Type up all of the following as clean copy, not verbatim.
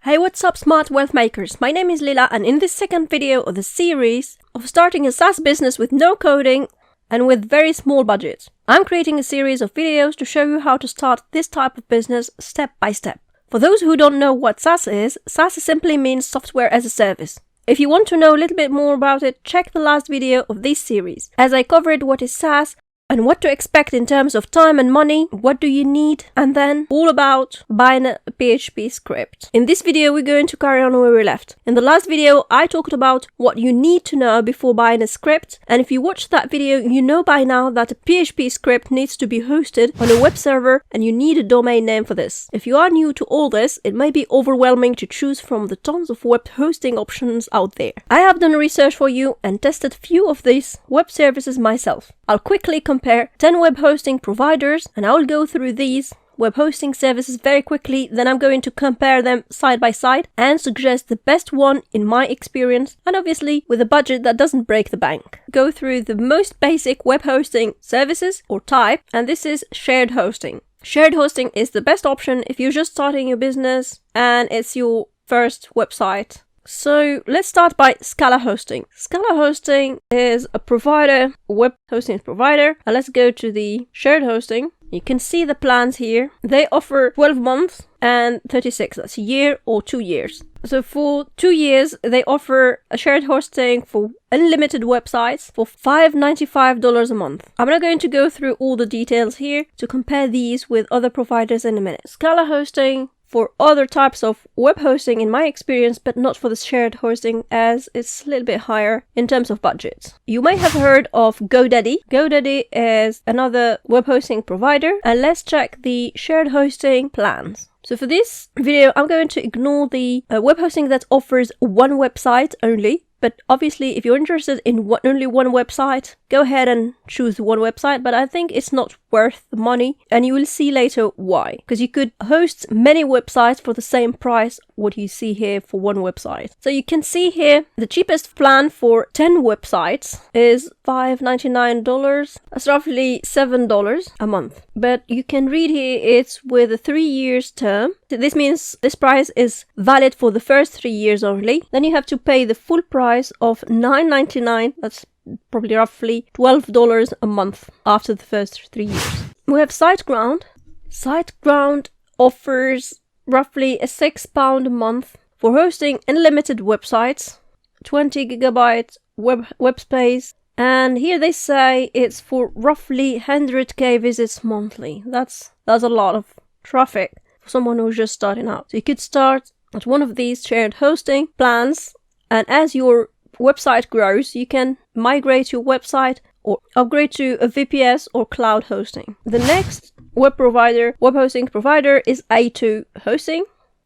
Hey, what's up, smart wealth makers? My name is Lila, and in this second video of the series of starting a SaaS business with no coding and with very small budget, I'm creating a series of videos to show you how to start this type of business step by step. For those who don't know what SaaS simply means software as a service. If you want to know a little bit more about it, check the last video of this series, as I covered what is SaaS and what to expect in terms of time and money, what do you need, and then all about buying a PHP script. In this video, we're going to carry on where we left. In the last video, I talked about what you need to know before buying a script, and if you watched that video, you know by now that a PHP script needs to be hosted on a web server, and you need a domain name for this. If you are new to all this, it may be overwhelming to choose from the tons of web hosting options out there. I have done research for you and tested few of these web services myself. I'll quickly compare 10 web hosting providers, and I'll go through these web hosting services very quickly. Then I'm going to compare them side by side and suggest the best one in my experience, and obviously with a budget that doesn't break the bank. Go through the most basic web hosting services or type, and this is shared hosting. Shared hosting is the best option if you're just starting your business and it's your first website. So let's start by Scala Hosting. Scala Hosting is a provider, a web hosting provider. And let's go to the shared hosting. You can see the plans here. They offer 12 months and 36. That's a year or 2 years. So for 2 years, they offer a shared hosting for unlimited websites for $595 a month. I'm not going to go through all the details here to compare these with other providers in a minute. Scala Hosting for other types of web hosting in my experience, but not for the shared hosting, as it's a little bit higher in terms of budget. You may have heard of GoDaddy. GoDaddy is another web hosting provider, and let's check the shared hosting plans. So for this video, I'm going to ignore the web hosting that offers one website only. But obviously, if you're interested in only one website, go ahead and choose one website. But I think it's not worth the money, and you will see later why. Because you could host many websites for the same price what you see here for one website. So you can see here the cheapest plan for 10 websites is $5.99. That's roughly $7 a month. But you can read here it's with a 3 years term. So this means this price is valid for the first 3 years only. Then you have to pay the full price of $9.99. That's probably roughly $12 a month after the first 3 years. We have SiteGround. SiteGround offers roughly a £6 a month for hosting unlimited websites, 20 gigabyte web space, and here they say it's for roughly 100k visits monthly. That's a lot of traffic for someone who's just starting out. So you could start at one of these shared hosting plans, and as your website grows, you can migrate your website or upgrade to a VPS or cloud hosting. The next web hosting provider is A2 Hosting.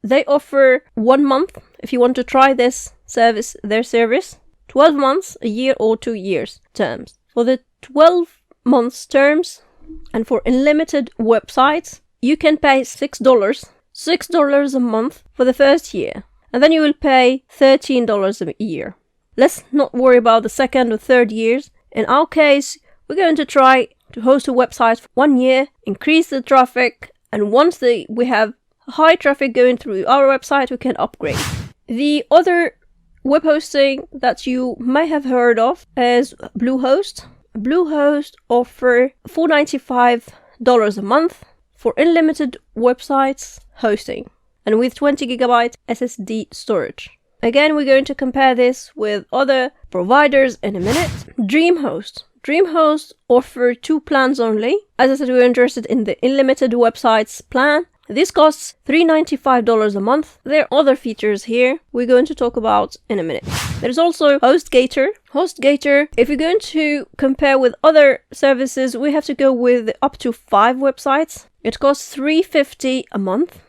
They offer 1 month if you want to try their service, 12 months, a year or 2 years terms. For the 12 months terms and for unlimited websites, you can pay $6 a month for the first year, and then you will pay $13 a year. Let's not worry about the second or third years. In our case, we're going to try to host a website for 1 year, increase the traffic, and once we have high traffic going through our website, we can upgrade. The other web hosting that you may have heard of is Bluehost. Bluehost offers $495 a month for unlimited websites hosting, and with 20 gigabyte SSD storage. Again, we're going to compare this with other providers in a minute. DreamHost. DreamHost offers 2 plans only. As I said, we're interested in the unlimited websites plan. This costs $395 a month. There are other features here we're going to talk about in a minute. There's also HostGator. HostGator, if you're going to compare with other services, we have to go with up to 5 websites. It costs $350 a month.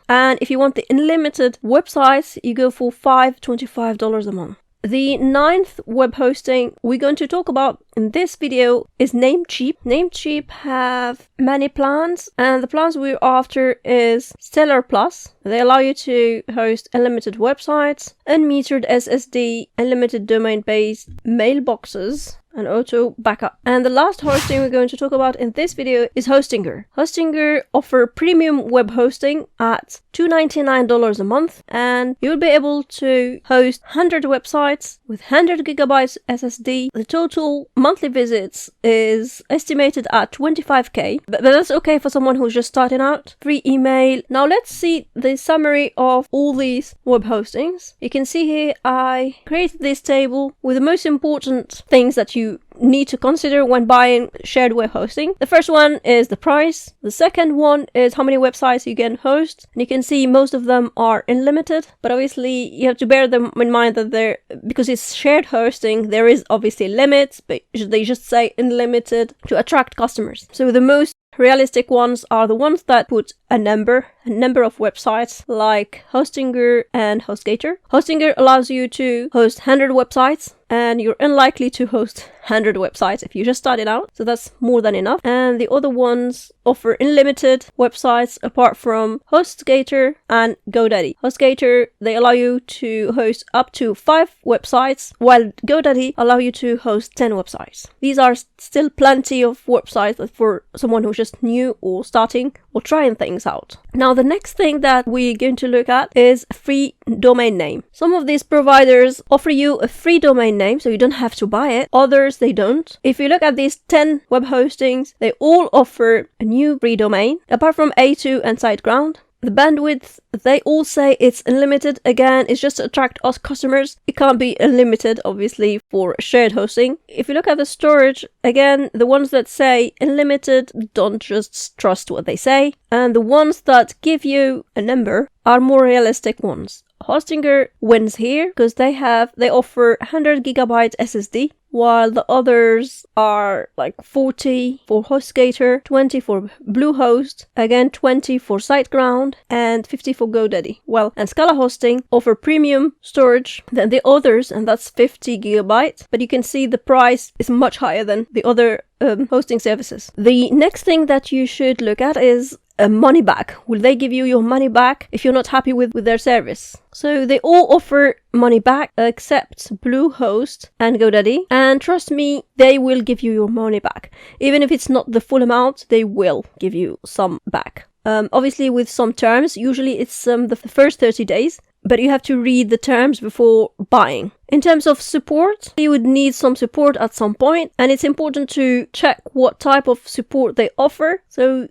And if you want the unlimited websites, you go for $525 a month. The 9th web hosting we're going to talk about in this video is Namecheap. Namecheap have many plans, and the plans we're after is Stellar Plus. They allow you to host unlimited websites, unmetered SSD, unlimited domain-based mailboxes, and auto backup. And the last hosting we're going to talk about in this video is Hostinger. Hostinger offer premium web hosting at $299 a month, and you'll be able to host 100 websites with 100 gigabytes SSD. The total monthly visits is estimated at 25k, but that's okay for someone who's just starting out. Free email. Now let's see the summary of all these web hostings. You can see here I created this table with the most important things that you need to consider when buying shared web hosting. The first one is the price. The second one is how many websites you can host. And you can see most of them are unlimited, but obviously you have to bear them in mind that because it's shared hosting, there is obviously limits, but they just say unlimited to attract customers. So the most realistic ones are the ones that put a number of websites, like Hostinger and HostGator. Hostinger allows you to host 100 websites, and you're unlikely to host 100 websites if you just started out, so that's more than enough. And the other ones offer unlimited websites apart from HostGator and GoDaddy. HostGator, they allow you to host up to 5 websites, while GoDaddy allow you to host 10 websites. These are still plenty of websites for someone who's just new or starting or trying things out. Now the next thing that we're going to look at is a free domain name. Some of these providers offer you a free domain name, so you don't have to buy it. Others, they don't. If you look at these 10 web hostings, they all offer a new free domain, apart from A2 and SiteGround. The bandwidth, they all say it's unlimited. Again, it's just to attract us customers. It can't be unlimited, obviously, for shared hosting. If you look at the storage, again, the ones that say unlimited, don't just trust what they say. And the ones that give you a number are more realistic ones. Hostinger wins here because they offer 100 gigabyte SSD, while the others are like 40 for HostGator, 20 for Bluehost, again 20 for SiteGround, and 50 for GoDaddy. Well, and Scala Hosting offer premium storage than the others, and that's 50 gigabytes, but you can see the price is much higher than the other hosting services. The next thing that you should look at is money back. Will they give you your money back if you're not happy with their service? So they all offer money back except Bluehost and GoDaddy, and trust me, they will give you your money back. Even if it's not the full amount, they will give you some back. Obviously with some terms, usually it's the first 30 days, but you have to read the terms before buying. In terms of support, you would need some support at some point, and it's important to check what type of support they offer. So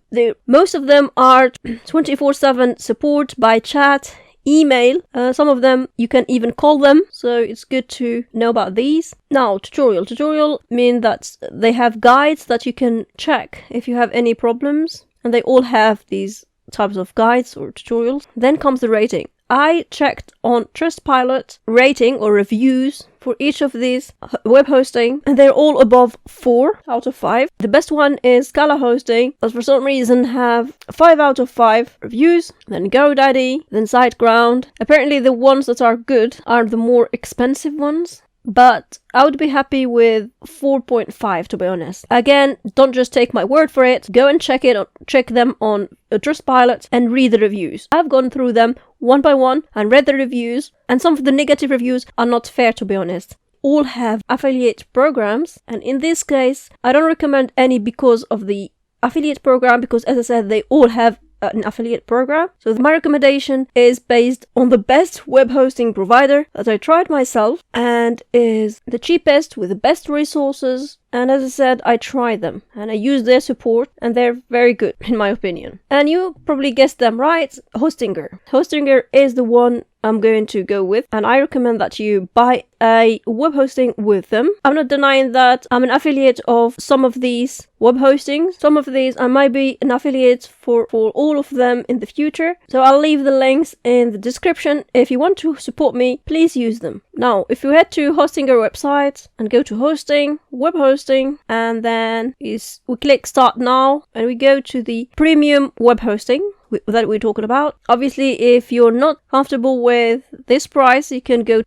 most of them are 24/7 support by chat, email. Some of them you can even call them, so it's good to know about these. Now, tutorial mean that they have guides that you can check if you have any problems, and they all have these types of guides or tutorials. Then comes the rating. I checked on Trustpilot rating or reviews for each of these web hosting, and they're all above 4 out of 5. The best one is Scala Hosting, but for some reason have 5 out of 5 reviews, then GoDaddy, then SiteGround. Apparently the ones that are good are the more expensive ones, but I would be happy with 4.5 to be honest. Again, don't just take my word for it. Go and check them on Trustpilot and read the reviews. I've gone through them one by one and read the reviews, and some of the negative reviews are not fair to be honest. All have affiliate programs, and in this case, I don't recommend any because of the affiliate program, because as I said, they all have an affiliate program. So my recommendation is based on the best web hosting provider that I tried myself and is the cheapest with the best resources. And as I said, I tried them and I used their support, and they're very good in my opinion. And you probably guessed them right, Hostinger. Hostinger is the one I'm going to go with, and I recommend that you buy a web hosting with them. I'm not denying that I'm an affiliate of some of these web hostings. Some of these I might be an affiliate for all of them in the future. So I'll leave the links in the description. If you want to support me, please use them. Now, if you head to Hostinger website and go to hosting, web hosting, and then we click start now, and we go to the premium web hosting that we're talking about. Obviously, if you're not comfortable with this price, you can go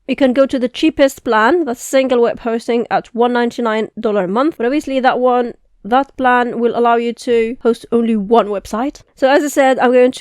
to the cheapest plan, that's single web hosting at $199 a month. But obviously that one that plan will allow you to host only one website. So as I said, I'm going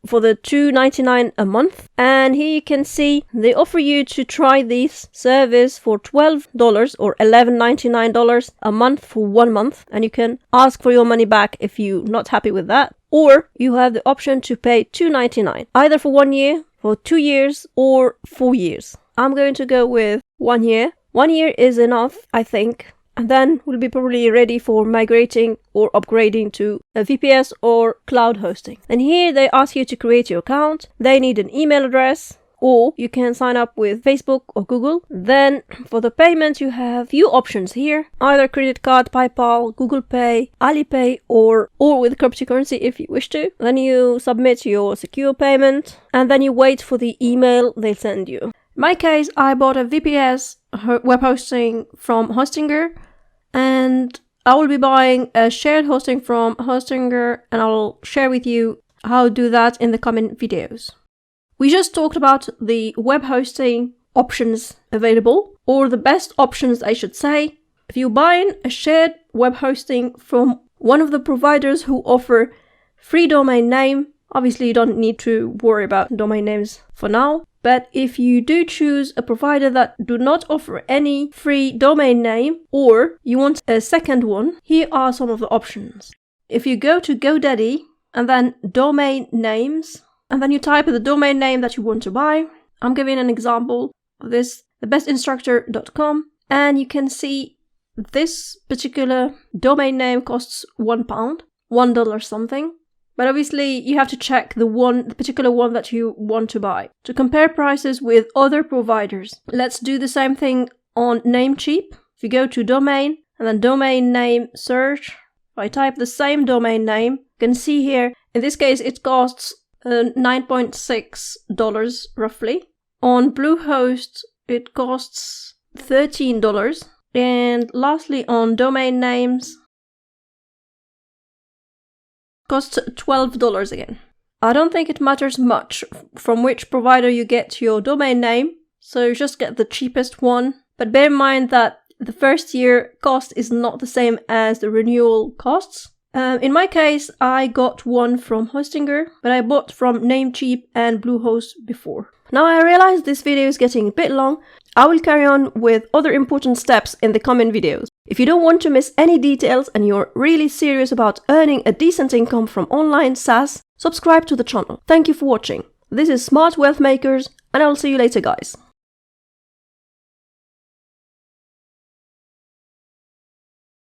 for the $2.99 a month, and here you can see they offer you to try this service for $12 or $11.99 a month for 1 month, and you can ask for your money back if you're not happy with that. Or you have the option to pay $2.99, either for 1 year, for 2 years, or 4 years. I'm going to go with 1 year. 1 year is enough, I think. And then we'll be probably ready for migrating or upgrading to a VPS or cloud hosting. And here they ask you to create your account. They need an email address, or you can sign up with Facebook or Google. Then for the payment, you have few options here, either credit card, PayPal, Google Pay, Alipay, or with cryptocurrency if you wish to. Then you submit your secure payment, and then you wait for the email they send you. In my case, I bought a VPS web hosting from Hostinger, and I will be buying a shared hosting from Hostinger, and I'll share with you how to do that in the coming videos. We just talked about the web hosting options available, or the best options I should say. If you're buying a shared web hosting from one of the providers who offer free domain name, obviously you don't need to worry about domain names for now. But if you do choose a provider that do not offer any free domain name, or you want a second one, here are some of the options. If you go to GoDaddy and then domain names, and then you type the domain name that you want to buy, I'm giving an example of this, thebestinstructor.com, and you can see this particular domain name costs £1, $1 something. But obviously you have to check the particular one that you want to buy to compare prices with other providers. Let's do the same thing on Namecheap. If you go to domain and then domain name search, if I type the same domain name, you can see here, in this case it costs $9.6 roughly. On Bluehost it costs $13. And lastly on domain names, costs $12 again. I don't think it matters much from which provider you get your domain name, so just get the cheapest one. But bear in mind that the first year cost is not the same as the renewal costs. In my case, I got one from Hostinger, but I bought from Namecheap and Bluehost before. Now I realize this video is getting a bit long. I will carry on with other important steps in the coming videos. If you don't want to miss any details and you're really serious about earning a decent income from online SaaS, subscribe to the channel. Thank you for watching. This is Smart Wealth Makers, and I will see you later, guys.